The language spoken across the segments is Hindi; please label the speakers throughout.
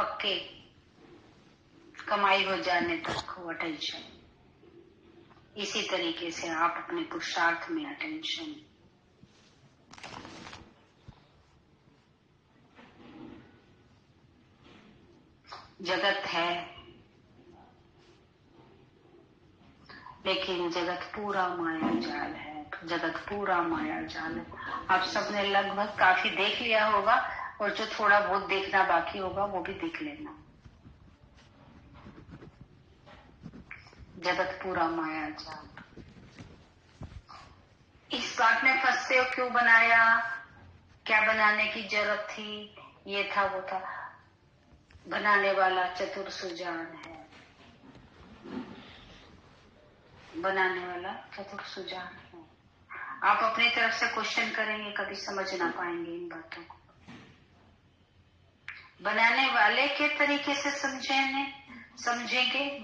Speaker 1: पक्के कमाई हो जाने तक हो अटेंशन। इसी तरीके से आप अपने पुरुषार्थ में अटेंशन। जगत है, लेकिन जगत पूरा माया जाल है। जगत पूरा माया जाल है। आप सबने लगभग काफी देख लिया होगा, और जो थोड़ा बहुत देखना बाकी होगा वो भी देख लेना। जगत पूरा माया जाल। इस बात में फंसते हो, क्यों बनाया, क्या बनाने की जरूरत थी, ये था वो था। बनाने वाला चतुर सुजान है। बनाने वाला चतुर सुजान है। आप अपनी तरफ से क्वेश्चन करेंगे, कभी समझ ना पाएंगे इन बातों को। बनाने वाले के तरीके से समझेंगे,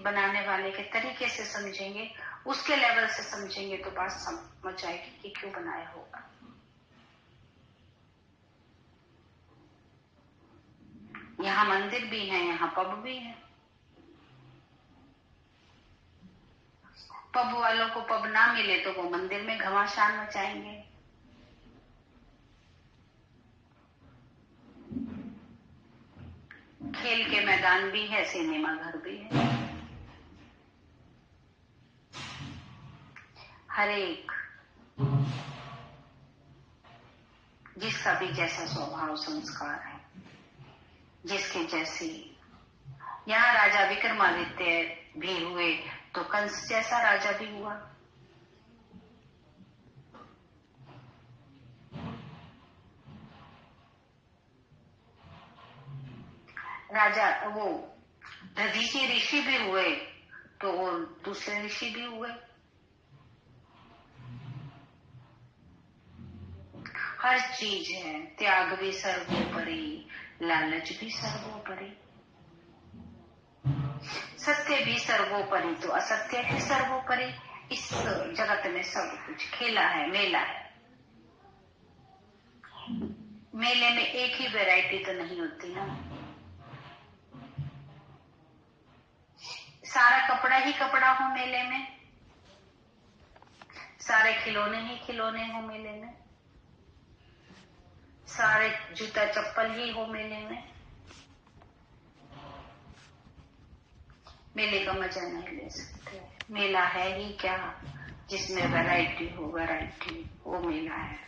Speaker 1: बनाने वाले के तरीके से समझेंगे, उसके लेवल से समझेंगे तो बात समझ आएगी कि क्यों बनाया होगा। यहाँ मंदिर भी है, यहाँ पब भी है। पब वालों को पब ना मिले तो वो मंदिर में घमासान मचाएंगे। खेल के मैदान भी है, सिनेमा घर भी है। हर एक जिसका भी जैसा स्वभाव संस्कार है, जिसके जैसी। यहाँ राजा विक्रमादित्य भी हुए तो कंस जैसा राजा भी हुआ। राजा वो दधीची ऋषि भी हुए तो वो दूसरे ऋषि भी हुए। हर चीज है, त्याग भी सर्वोपरि, लालच भी सर्वोपरि, सत्य भी सर्वोपरि तो असत्य भी सर्वोपरि। इस जगत में सब कुछ खेला है, मेला है। मेले में एक ही वैरायटी तो नहीं होती ना। सारा कपड़ा ही कपड़ा हो मेले में, सारे खिलौने ही खिलौने हो मेले में, सारे जूता चप्पल ही हो मेले में। मेले का मजा नहीं ले सकते। मेला है ही क्या जिसमें वैरायटी हो, वैरायटी वो मेला है।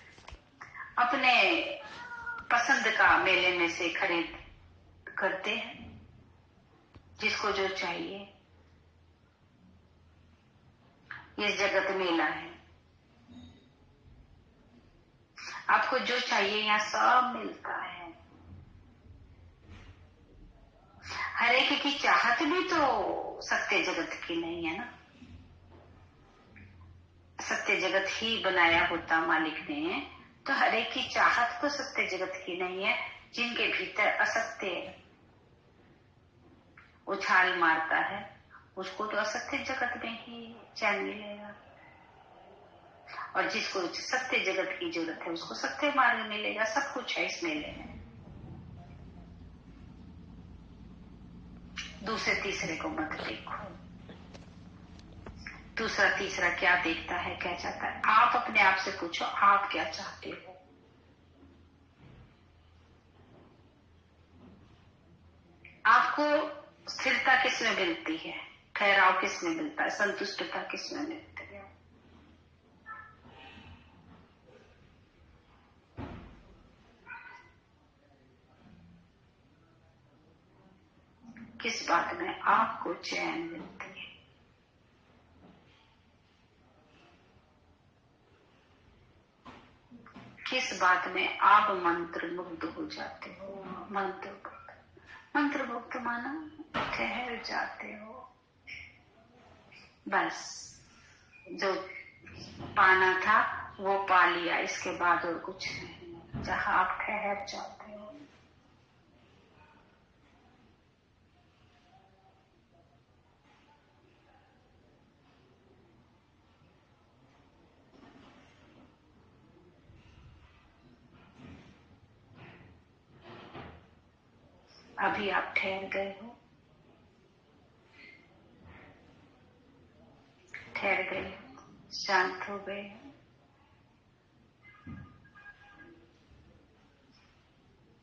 Speaker 1: अपने पसंद का मेले में से खरीद करते हैं, जिसको जो चाहिए। ये जगत मेला है। आपको जो चाहिए यहाँ सब मिलता है। हर एक की चाहत भी तो सत्य जगत की नहीं है ना। सत्य जगत ही बनाया होता मालिक ने, तो हर एक की चाहत तो सत्य जगत की नहीं है। जिनके भीतर असत्य उछाल मारता है, उसको तो असत्य जगत में ही चैन मिलेगा, और जिसको सत्य जगत की जरूरत है उसको सत्य मार्ग मिलेगा। सब कुछ है इस मेले में। दूसरे तीसरे को मत देखो। दूसरा तीसरा क्या देखता है, क्या चाहता है। आप अपने आप से पूछो, आप क्या चाहते हो। आपको स्थिरता किस में मिलती है, ठहराव किस में मिलता है, संतुष्टता किस में मिलती है। किस बात में आपको चैन मिलती है। किस बात में आप मंत्र मुग्ध हो जाते हो। मंत्र मुग्ध माना ठहर जाते हो। बस जो पाना था वो पा लिया, इसके बाद और कुछ नहीं। जहां आप ठहर जाते हो। अभी आप ठहर गए हो, ठहर गए, शांत हो गए।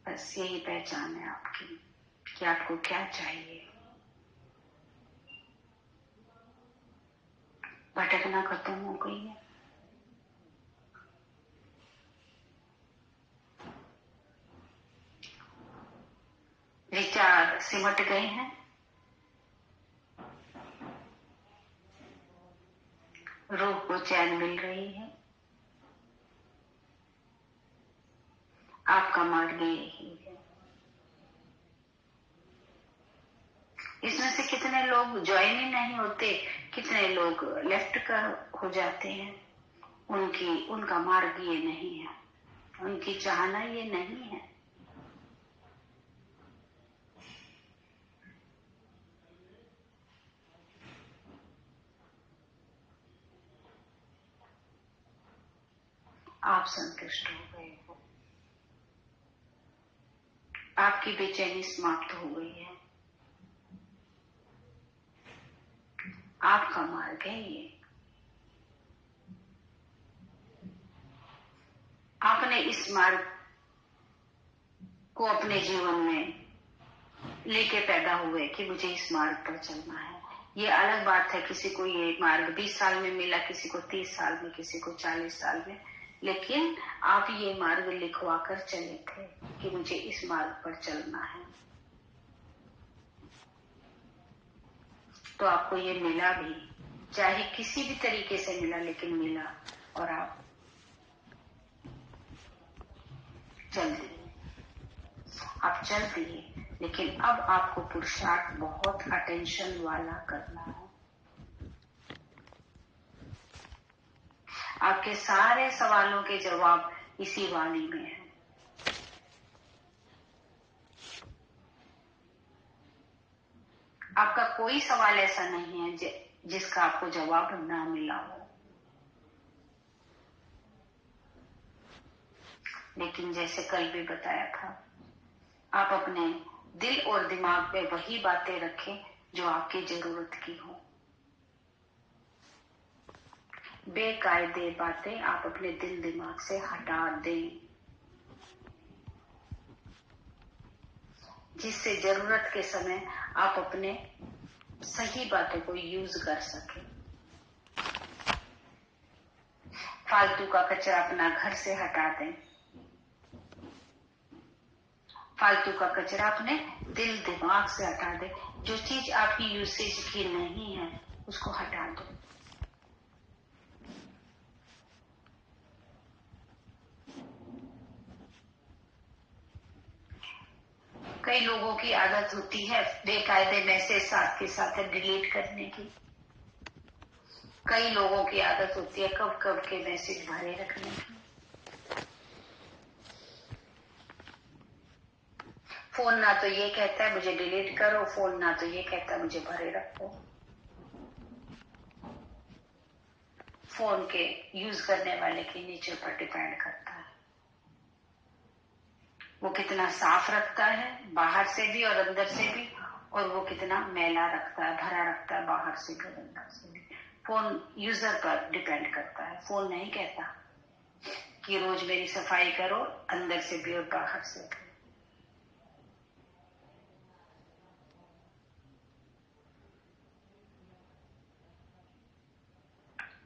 Speaker 1: बस यही पहचान है आपकी कि आपको क्या चाहिए। भटकना खत्म हो गई है। विचार सिमट गए हैं। रूह को चैन मिल रही है। आपका मार्ग यही है। इसमें से कितने लोग ज्वाइन ही नहीं होते, कितने लोग लेफ्ट कर हो जाते हैं। उनका मार्ग ये नहीं है, उनकी चाहना ये नहीं है। आप संतुष्ट हो गए हो, आपकी बेचैनी समाप्त हो गई है। आपका मार्ग है ये। आपने इस मार्ग को अपने जीवन में लेके पैदा हुए कि मुझे इस मार्ग पर चलना है। ये अलग बात है, किसी को ये मार्ग 20 साल में मिला, किसी को 30 साल में, किसी को 40 साल में, लेकिन आप ये मार्ग लिखवा कर चले थे कि मुझे इस मार्ग पर चलना है। तो आपको ये मिला भी, चाहे किसी भी तरीके से मिला, लेकिन मिला, और आप चल दिए। आप चल दिए, लेकिन अब आपको पुरुषार्थ बहुत अटेंशन वाला करना है। आपके सारे सवालों के जवाब इसी वाणी में है। आपका कोई सवाल ऐसा नहीं है जिसका आपको जवाब ना मिला हो। लेकिन जैसे कल भी बताया था, आप अपने दिल और दिमाग में वही बातें रखें जो आपकी जरूरत की हो। बेकायदे बातें आप अपने दिल दिमाग से हटा दें, जिससे जरूरत के समय आप अपने सही बातों को यूज कर सकें। फालतू का कचरा अपना घर से हटा दें। फालतू का कचरा अपने दिल दिमाग से हटा दें। जो चीज आपकी यूसेज की नहीं है उसको हटा दो। कई लोगों की आदत होती है बेकायदे मैसेज साथ के साथ डिलीट करने की। कई लोगों की आदत होती है कब कब के मैसेज भरे रखने की। फोन ना तो ये कहता है मुझे डिलीट करो, फोन ना तो ये कहता है मुझे भरे रखो। फोन के यूज करने वाले के नेचर पर डिपेंड करता है, वो कितना साफ रखता है बाहर से भी और अंदर से भी, और वो कितना मैला रखता है, भरा रखता है बाहर से भी और अंदर से भी। फोन यूजर पर डिपेंड करता है। फोन नहीं कहता कि रोज मेरी सफाई करो अंदर से भी और बाहर से भी।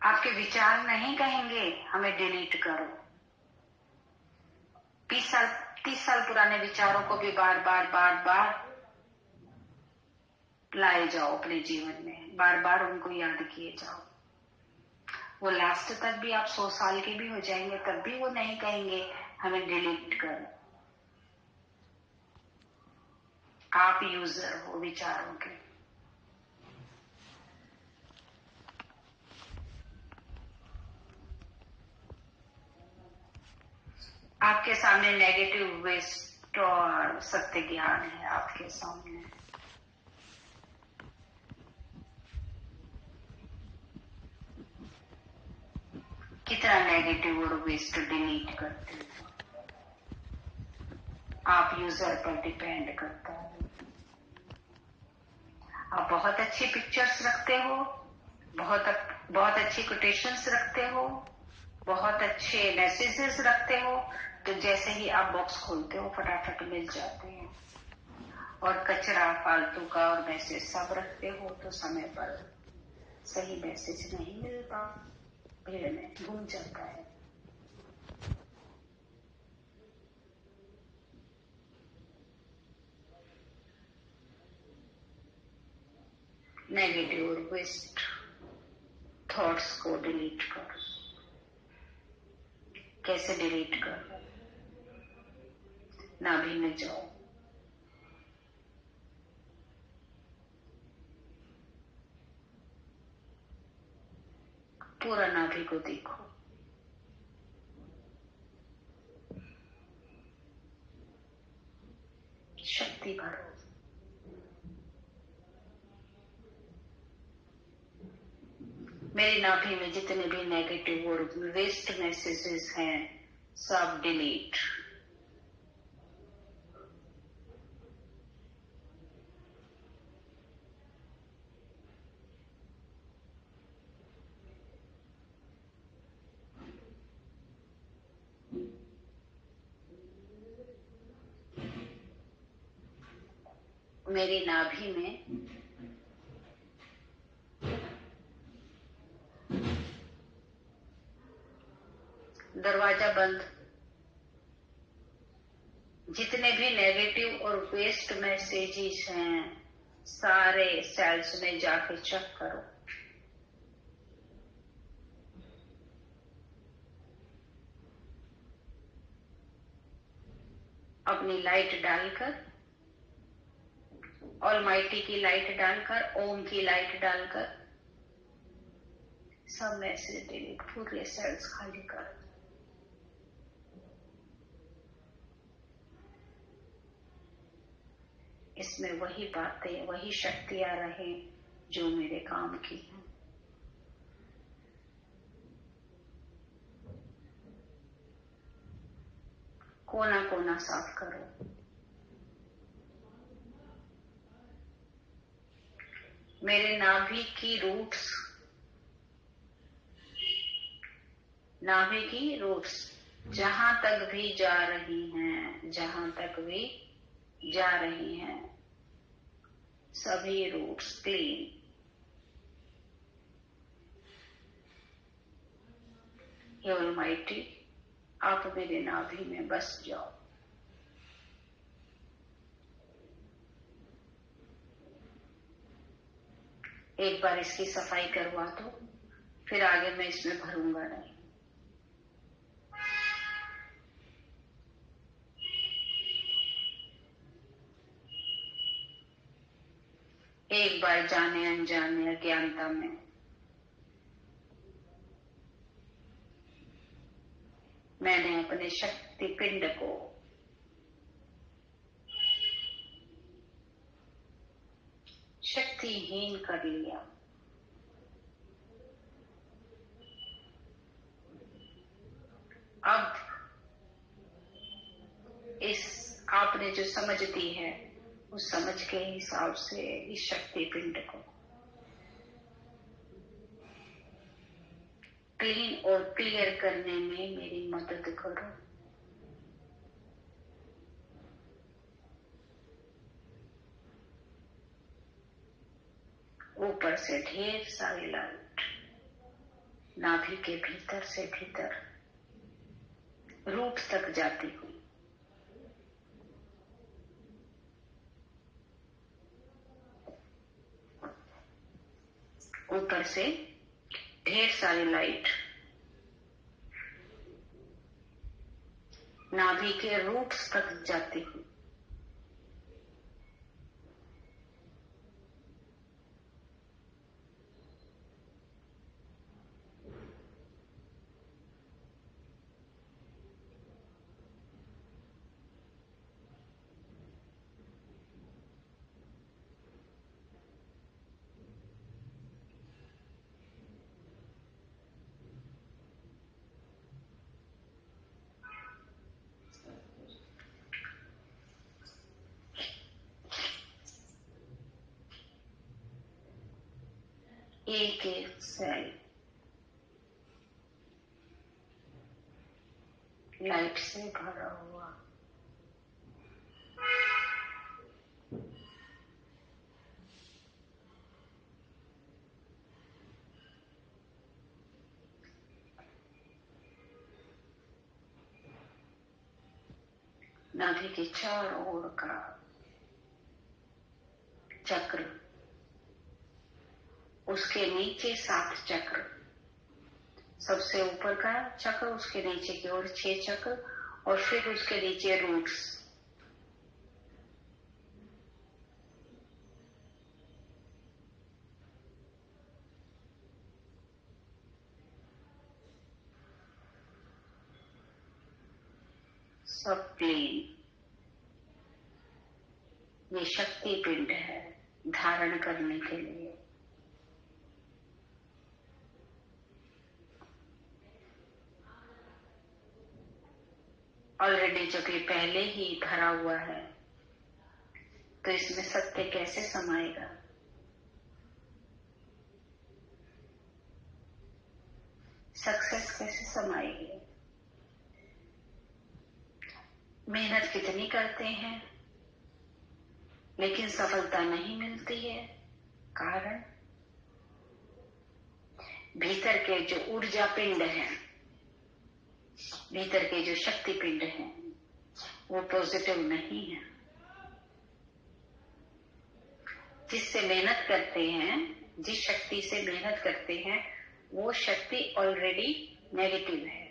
Speaker 1: आपके विचार नहीं कहेंगे हमें डिलीट करो। 30 साल पुराने विचारों को भी बार बार बार बार लाए जाओ अपने जीवन में, बार बार उनको याद किए जाओ। वो लास्ट तक भी आप 100 साल के भी हो जाएंगे तब भी वो नहीं कहेंगे हमें डिलीट करो। आप यूजर हो विचारों के। आपके सामने नेगेटिव वेस्ट और सत्य ज्ञान है आपके सामने। कितना नेगेटिव और वेस्ट डिलीट करते हैं। आप यूजर पर डिपेंड करता है। आप बहुत अच्छी पिक्चर्स रखते हो, बहुत अच्छी कोटेशंस रखते हो, बहुत अच्छे मैसेजेस रखते हो, तो जैसे ही आप बॉक्स खोलते हो फटाफट मिल जाते हैं। और कचरा फालतू का और मैसेज सब रखते हो तो समय पर सही मैसेज नहीं मिलता, भीड़ में घूम जाता है। नेगेटिव और वेस्ट थॉट्स को डिलीट कर। कैसे डिलीट कर? नाभि में जाओ, पूरा नाभि को देखो, शक्ति भरो। मेरी नाभि में जितने भी नेगेटिव और वेस्ट मैसेजेस हैं सब डिलीट। मेरी नाभि में दरवाजा बंद, जितने भी नेगेटिव और वेस्ट मैसेजेस हैं सारे सेल्स में जाके चेक करो। अपनी लाइट डालकर, ऑलमाइटी की लाइट डालकर, ओम की लाइट डालकर सब मैसेज डिलीट, पूरे सेल्स खाली कर। इसमें वही बातें, वही शक्तियां रहे जो मेरे काम की हैं। कोना कोना साफ करो। मेरे नाभि की रूट्स, नाभि की रूट्स जहां तक भी जा रही हैं, जहां तक भी जा रही हैं, सभी रूट्स क्लीन। हे ऑलमाइटी, आप मेरे नाभि में बस जाओ। एक बार इसकी सफाई करवा दो, फिर आगे मैं इसमें भरूंगा नहीं। एक बार जाने अनजाने अज्ञानता में मैंने अपने शक्ति पिंड को शक्तिहीन कर लिया। अब इस आपने जो समझ दी है उस समझ के हिसाब से इस शक्ति पिंड को क्लीन और क्लियर करने में मेरी मदद करो। ऊपर से ढेर सारी लाइट नाभि के भीतर से भीतर रूट तक जाती हुई, ऊपर से ढेर सारी लाइट नाभि के रूट्स तक जाती हुई एक एक सेल लाइट से भरा हुआ। नाभि के चारों ओर का चक्र, उसके नीचे 7 चक्र, सबसे ऊपर का चक्र, उसके नीचे की ओर 6 चक्र, और फिर उसके नीचे रूट्स। सब प्लेन। ये शक्ति पिंड है धारण करने के लिए। ऑलरेडी जो कि पहले ही भरा हुआ है, तो इसमें सत्य कैसे समाएगा? सक्सेस कैसे समाएगी? मेहनत कितनी करते हैं लेकिन सफलता नहीं मिलती है। कारण भीतर के जो ऊर्जा पिंड है, भीतर के जो शक्ति पिंड है, वो पॉजिटिव नहीं है। जिससे मेहनत करते हैं, जिस शक्ति से मेहनत करते हैं, वो शक्ति ऑलरेडी नेगेटिव है।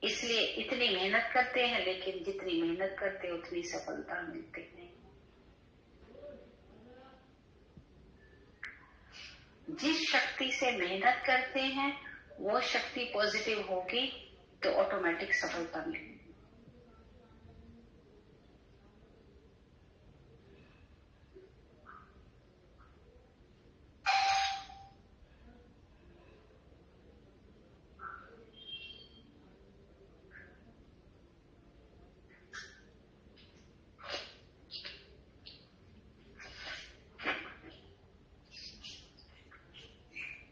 Speaker 1: इसलिए इतनी मेहनत करते हैं, लेकिन जितनी मेहनत करते उतनी सफलता मिलती नहीं। जिस शक्ति से मेहनत करते हैं वो शक्ति पॉजिटिव होगी तो ऑटोमेटिक सफलता मिलेगी।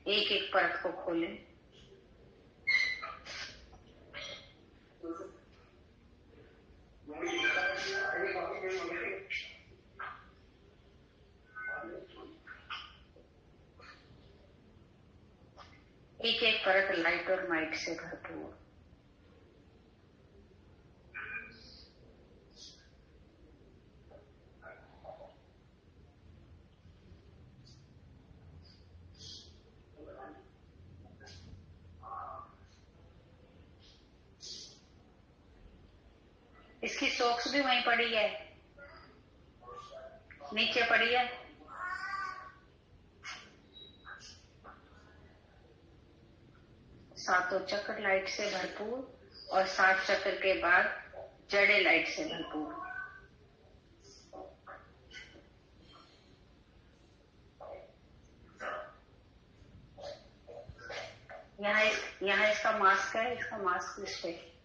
Speaker 1: एक एक परत को खोलें। एक एक परत लाइट और माइट से भरपूर। इसकी सॉक्स भी वहीं पड़ी है, नीचे पड़ी है। सातों चक्र लाइट से भरपूर और 7 चक्र के बाद जड़े लाइट से भरपूर। यहाँ इसका मास्क है, इसका मास्क इस पे